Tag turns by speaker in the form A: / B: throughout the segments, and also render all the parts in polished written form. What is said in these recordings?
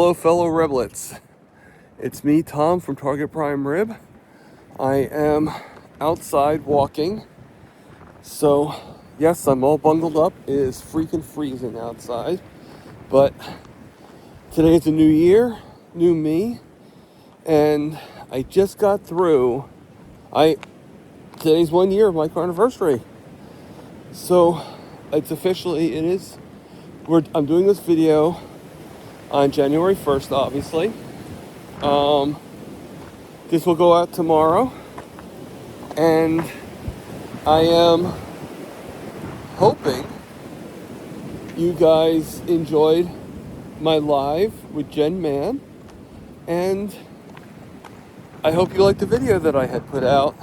A: Hello fellow riblets, it's me Tom from Target Prime Rib. I am outside walking, so yes, I'm all bundled up. It is freaking freezing outside, but today's a new year, new me, and I just got through, today's 1 year of my Carniversary. So it's officially, I'm doing this video on January 1st, obviously. This will go out tomorrow, and I am hoping you guys enjoyed my live with Jen Mann, and I hope you liked the video that I had put out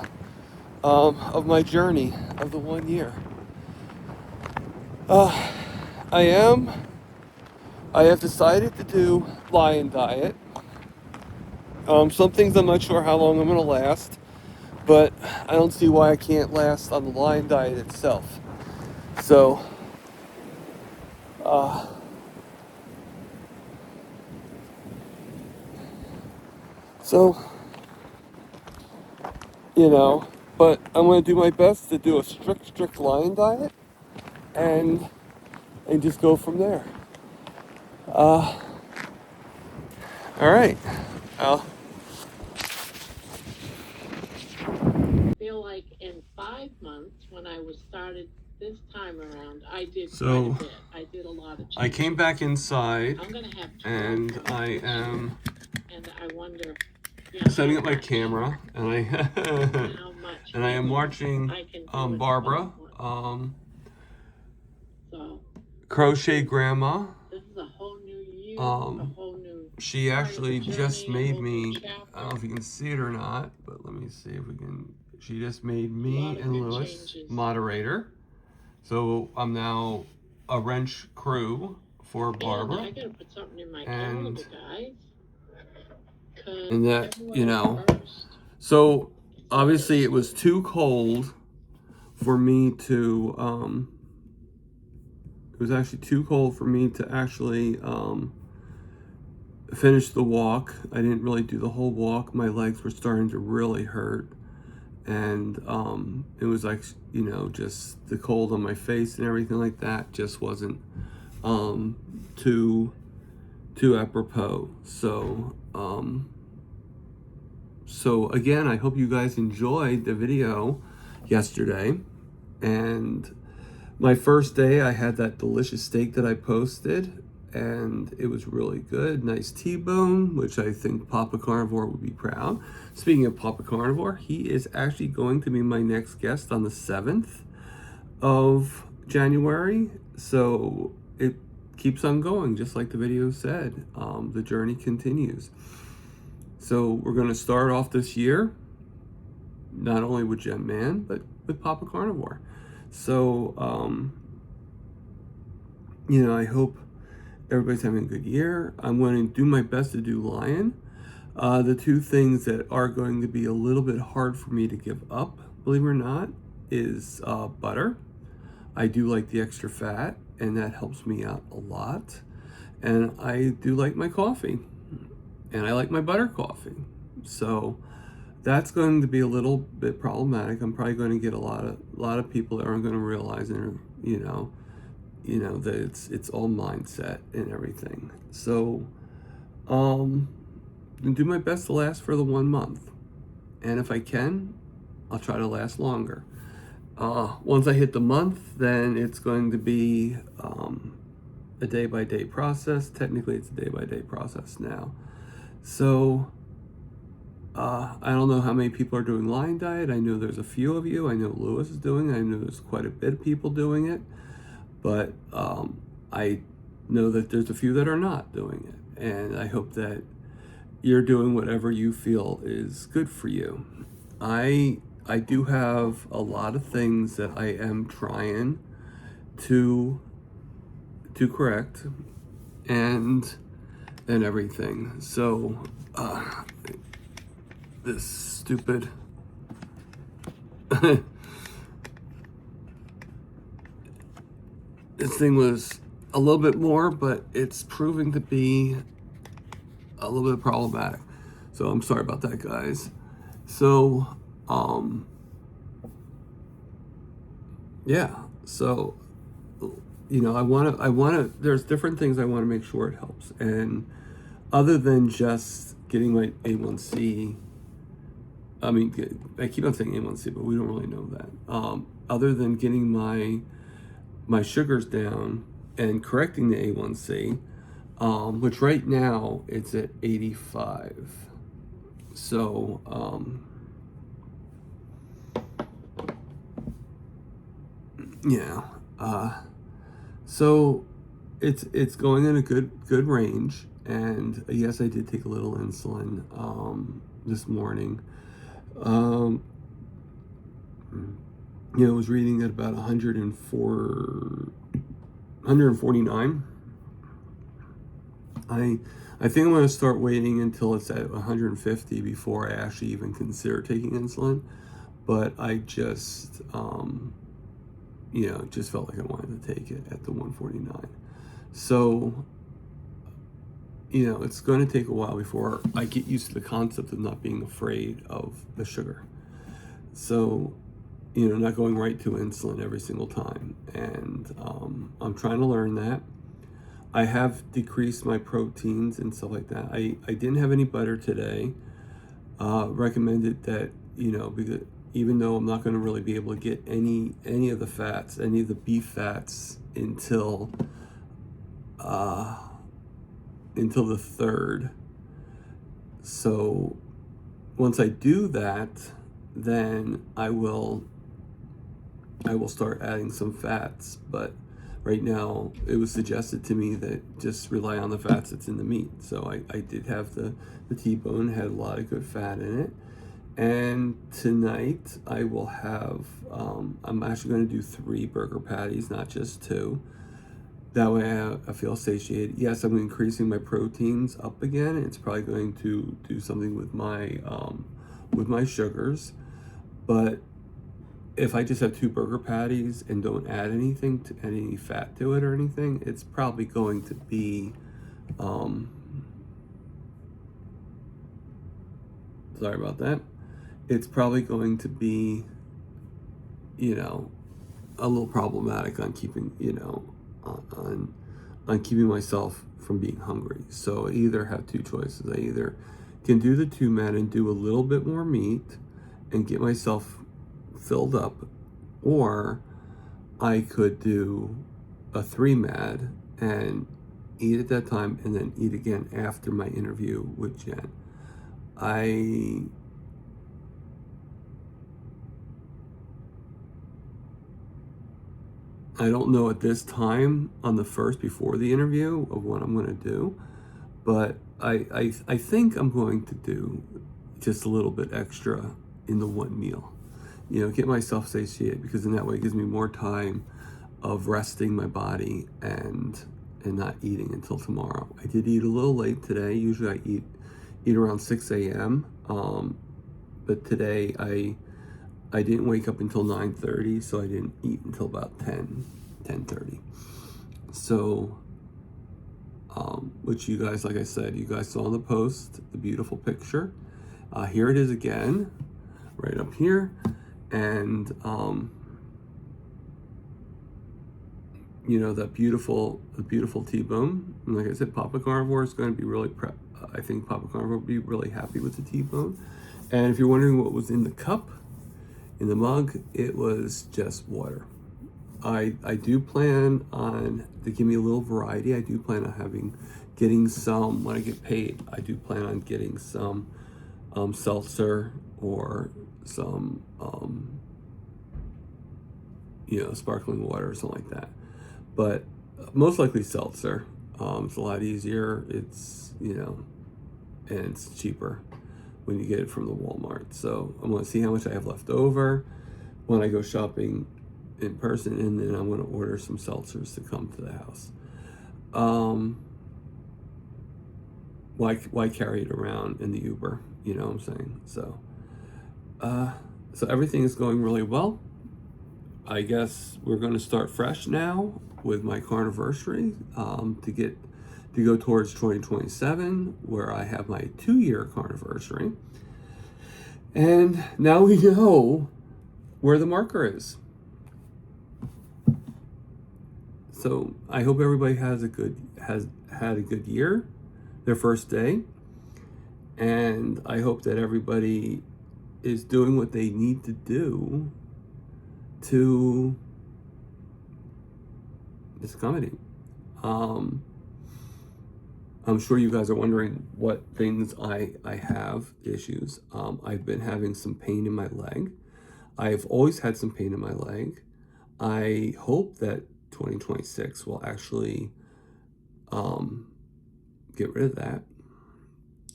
A: of my journey of the 1 year. I have decided to do lion diet. Some things I'm not sure how long I'm going to last, but I don't see why I can't last on the lion diet itself. So, but I'm going to do my best to do a strict lion diet and just go from there. All right.
B: Feel like in 5 months when I was started this time around, I did
A: So,
B: quite a bit. I did a lot of changes.
A: I came back inside,
B: I'm gonna have
A: and I am
B: and I wonder
A: setting up my camera, and I
B: how much
A: and I am watching
B: I can do with
A: Barbara,
B: so
A: Crochet Grandma.
B: this is a whole new year, a whole new
A: She actually
B: journey,
A: just
B: a
A: made
B: whole
A: me,
B: new
A: I don't know if you can see it or not, but let me see if we can. She just made
B: A
A: me
B: lot of
A: and
B: good
A: Lewis
B: changes.
A: moderator. So I'm now a wrench crew for
B: And
A: Barbara.
B: I gotta put something in my
A: And-
B: calendar, guys. 'Cause
A: And that,
B: February 1st,
A: so obviously it was too cold for me to, it was actually too cold for me to actually finish the walk. I didn't really do the whole walk. My legs were starting to really hurt. And it was like, just the cold on my face and everything like that just wasn't too apropos. So again, I hope you guys enjoyed the video yesterday. And my first day, I had that delicious steak that I posted, and it was really good. Nice T-bone, which I think Papa Carnivore would be proud. Speaking of Papa Carnivore, he is actually going to be my next guest on the 7th of January. So it keeps on going, just like the video said. The journey continues. So we're going to start off this year, not only with Jen Mann, but with Papa Carnivore. So, I hope everybody's having a good year. I'm going to do my best to do lion. The two things that are going to be a little bit hard for me to give up, believe it or not, is butter. I do like the extra fat, and that helps me out a lot. And I do like my coffee, and I like my butter coffee. So that's going to be a little bit problematic. I'm probably going to get a lot of people that aren't going to realize, that it's all mindset and everything. So, do my best to last for the 1 month, and if I can, I'll try to last longer. Once I hit the month, then it's going to be a day-by-day process. Technically, it's a day-by-day process now. So, I don't know how many people are doing lion diet. I know there's a few of you. I know Lewis is doing it. I know there's quite a bit of people doing it. But I know that there's a few that are not doing it. And I hope that you're doing whatever you feel is good for you. I do have a lot of things that I am trying to correct and everything. So this stupid this thing was a little bit more, but it's proving to be a little bit problematic. So I'm sorry about that, guys. So, yeah. So, there's different things I want to make sure it helps. And other than just getting my A1C, I mean, I keep on saying A1C, but we don't really know that. Other than getting my sugars down and correcting the A1C, which right now it's at 85. So, yeah. So it's going in a good range, and yes, I did take a little insulin this morning. I was reading at about 149. I think I'm going to start waiting until it's at 150 before I actually even consider taking insulin. But I just, just felt like I wanted to take it at the 149. So, it's going to take a while before I get used to the concept of not being afraid of the sugar. So, not going right to insulin every single time. And I'm trying to learn that. I have decreased my proteins and stuff like that. I didn't have any butter today. Recommended that, because even though I'm not going to really be able to get any of the fats, any of the beef fats until the 3rd. So once I do that, then I will start adding some fats. But right now it was suggested to me that just rely on the fats that's in the meat. So I did have the T-bone, had a lot of good fat in it. And tonight I will have, I'm actually going to do 3 burger patties, not just 2. That way I feel satiated. Yes, I'm increasing my proteins up again. It's probably going to do something with my sugars. But if I just have 2 burger patties and don't add anything to any fat to it or anything, it's probably going to be sorry about that. It's probably going to be, a little problematic on keeping, on keeping myself from being hungry. So I either have 2 choices. I either can do the 2 MAD and do a little bit more meat and get myself filled up, or I could do a 3 MAD and eat at that time and then eat again after my interview with Jen. I don't know at this time on the 1st before the interview of what I'm going to do, but I think I'm going to do just a little bit extra in the one meal. Get myself satiated, because in that way it gives me more time of resting my body and not eating until tomorrow. I did eat a little late today. Usually I eat around 6 a.m. But today I didn't wake up until 9:30, so I didn't eat until about 10:30. So, which you guys, like I said, you guys saw in the post, the beautiful picture. Here it is again, right up here. And, that beautiful T-bone. And like I said, Papa Carnivore is going to be really I think Papa Carnivore will be really happy with the T-bone. And if you're wondering what was in the cup, in the mug, it was just water. I do plan on, to give me a little variety, I do plan on getting some, when I get paid, I do plan on getting some seltzer or some, sparkling water or something like that. But most likely seltzer. It's a lot easier. It's, and it's cheaper when you get it from the Walmart. So I'm going to see how much I have left over when I go shopping in person, and then I'm going to order some seltzers to come to the house. Why carry it around in the Uber? You know what I'm saying? So everything is going really well. I guess we're going to start fresh now with my carniversary to to go towards 2027, where I have my 2-year carniversary. And now we know where the marker is. So I hope everybody has had a good year, their first day. And I hope that everybody is doing what they need to do to this comedy. I'm sure you guys are wondering what things I have issues. I've been having some pain in my leg. I've always had some pain in my leg. I hope that 2026 will actually get rid of that.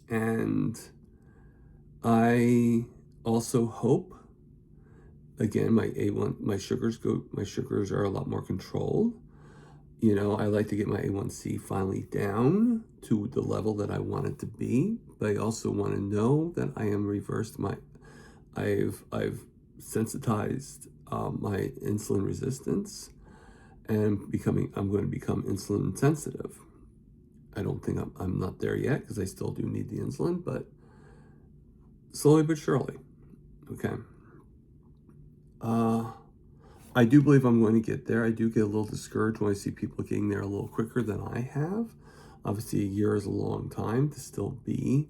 A: And I also hope, again, my sugars are a lot more controlled. You know, I like to get my A1C finally down to the level that I want it to be, but I also want to know that I am reversed I've sensitized my insulin resistance, and I'm going to become insulin sensitive. I don't think I'm not there yet, because I still do need the insulin, but slowly but surely. Okay. I do believe I'm going to get there. I do get a little discouraged when I see people getting there a little quicker than I have. Obviously, a year is a long time to still be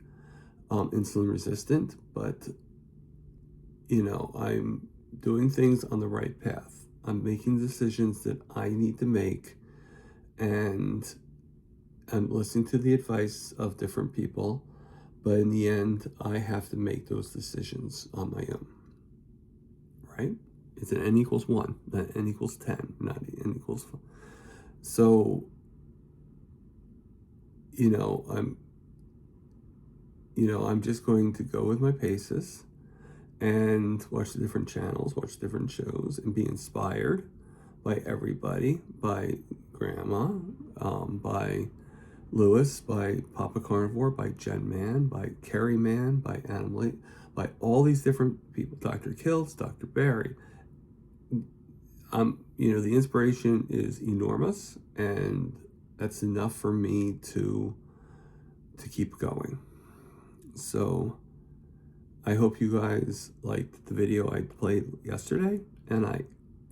A: insulin resistant, but you know, I'm doing things on the right path. I'm making decisions that I need to make, and I'm listening to the advice of different people, but in the end, I have to make those decisions on my own, right? It's an n equals 1, not n equals 10, not n equals 4. So, I'm just going to go with my paces and watch the different channels, watch different shows, and be inspired by everybody, by Grandma, by Lewis, by Papa Carnivore, by Jen Man, by Carrie Man, by Animal, by all these different people, Dr. Kills, Dr. Barry. The inspiration is enormous, and that's enough for me to keep going. So I hope you guys liked the video I played yesterday, and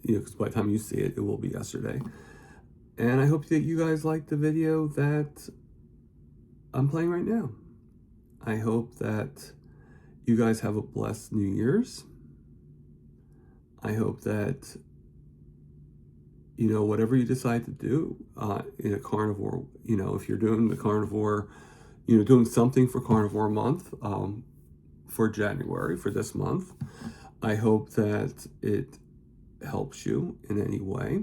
A: because by the time you see it, it will be yesterday. And I hope that you guys liked the video that I'm playing right now. I hope that you guys have a blessed New Year's. I hope that, whatever you decide to do in a carnivore, if you're doing the carnivore, doing something for Carnivore month, for January, for this month, I hope that it helps you in any way.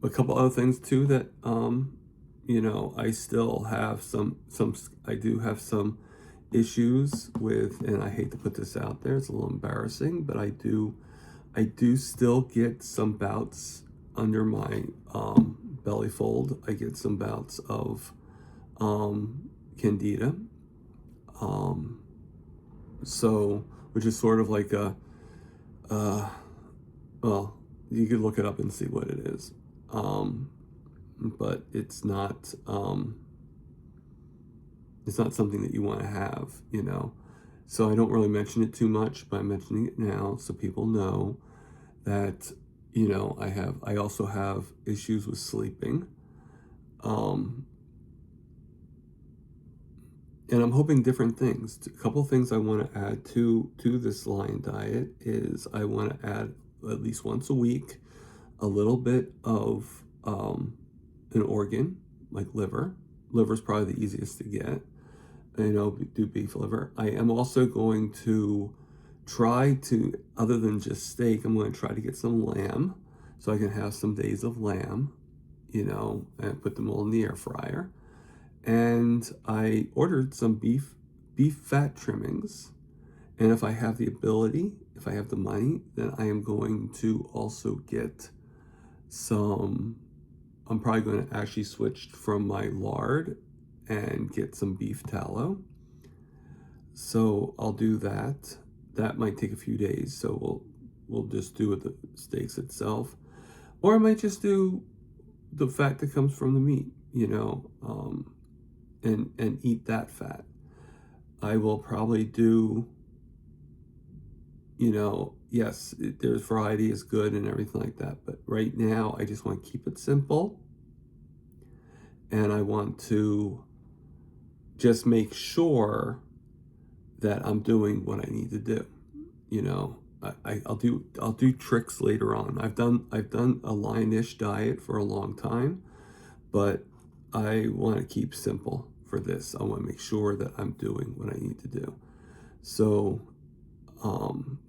A: A couple other things too that, I still have I do have some issues with, and I hate to put this out there, it's a little embarrassing, but I do still get some bouts under my belly fold. I get some bouts of candida. So, which is sort of like well, you could look it up and see what it is. But it's not something that you want to have, So I don't really mention it too much, but I'm mentioning it now so people know that, I also have issues with sleeping. And I'm hoping different things. A couple things I want to add to this Lion diet is I want to add at least once a week a little bit of an organ, like liver. Liver is probably the easiest to get. Do beef liver. I am also going to try to, other than just steak, I'm going to try to get some lamb, so I can have some days of lamb, and put them all in the air fryer. And I ordered some beef fat trimmings. And if I have the ability, if I have the money, then I am going to also get some, I'm probably going to actually switch from my lard and get some beef tallow. So I'll do that. That might take a few days, so we'll just do it the steaks itself. Or I might just do the fat that comes from the meat, and eat that fat. I will probably do, yes, there's variety is good and everything like that, but right now I just want to keep it simple, and I want to just make sure that I'm doing what I need to do. I'll do tricks later on. I've done a line-ish diet for a long time, but I want to keep simple for this. I want to make sure that I'm doing what I need to do. So, um,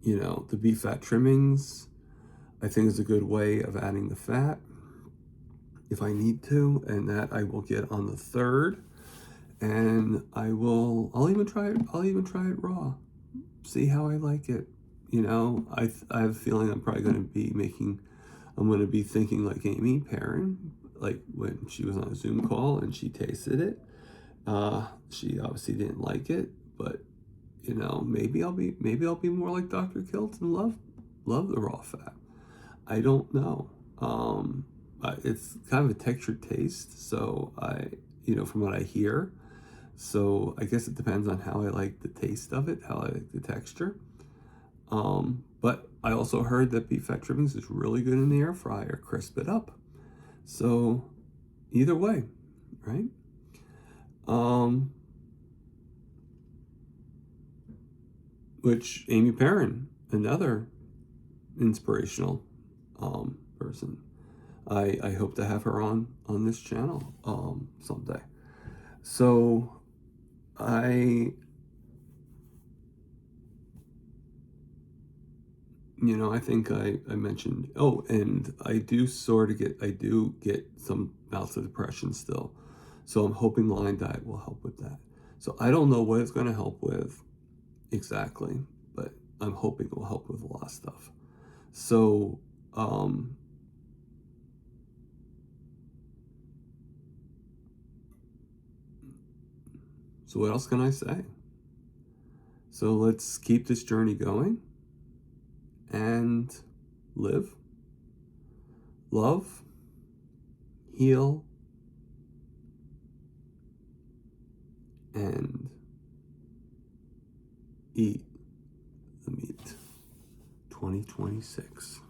A: the beef fat trimmings, I think is a good way of adding the fat if I need to, and that I will get on the 3rd, and I'll even try it raw. See how I like it. I have a feeling I'm probably going to be thinking like Amy Perrin, like when she was on a Zoom call and she tasted it. She obviously didn't like it, but maybe I'll be more like Dr. Kilt and love the raw fat. I don't know. It's kind of a textured taste, so from what I hear. So I guess it depends on how I like the taste of it, how I like the texture. But I also heard that beef fat trimmings is really good in the air fryer, crisp it up. So either way, right? Which Amy Perrin, another inspirational person. I hope to have her on this channel someday. So I think I mentioned, and I do get some bouts of depression still. So I'm hoping the Line Diet will help with that. So I don't know what it's going to help with exactly, but I'm hoping it will help with a lot of stuff. So, so what else can I say? So let's keep this journey going and live, love, heal, and eat the meat. 2026.